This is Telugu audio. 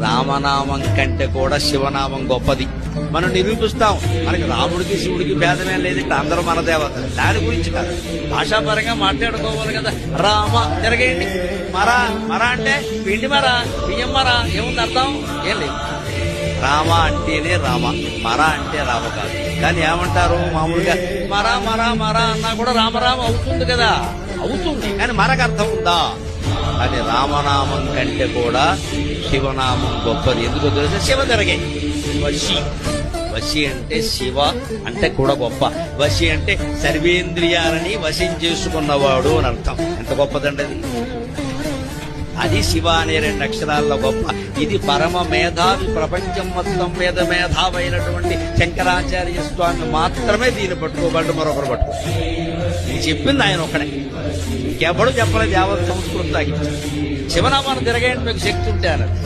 రామనామం కంటే కూడా శివనామం గొప్పది. మనం నిరూపిస్తాం. మనకి రాముడికి శివుడికి భేదమే లేదంటే అందరూ మన దేవత. దాని గురించి కాదు, భాషాపరంగా మాట్లాడుకోవాలి కదా. రామ తిరగేయండి. మరా మరా అంటే పిండి మరా, బియ్యం మరా, ఏముంది అర్థం? ఏం లేదు. రామ అంటేనే రామ, మరా అంటే రామ కాదు. కానీ ఏమంటారు మామూలుగా మరా మరా మరా అన్నా కూడా రామరామ అవుతుంది కదా. అవుతుంది, కానీ మరకు అర్థం ఉందా? కానీ రామనామం కంటే కూడా శివనామం గొప్పది. ఎందుకో తెలిస్తే శివ తిరగే. వశి, వశి అంటే శివ అంటే కూడా గొప్ప. వశి అంటే సర్వేంద్రియాలని వశం చేసుకున్నవాడు అని అర్థం. ఎంత గొప్పదండి అది. అది శివ అనే 2 అక్షరాల్లో గొప్ప. ఇది పరమ మేధావి, ప్రపంచం మొత్తం మీద మేధావైనటువంటి శంకరాచార్య స్వామి మాత్రమే దీన్ని పట్టుకోబడ్డు, మరొకరు పట్టుకో. ఇది చెప్పింది ఆయన ఒక్కడే, ఇంకెప్పుడు చెప్పలేదు. యావత్ సంస్కృతి తాగించారు. శివనామాన్ని తిరగేయండి మీకు శక్తి ఉంటే అన్నది.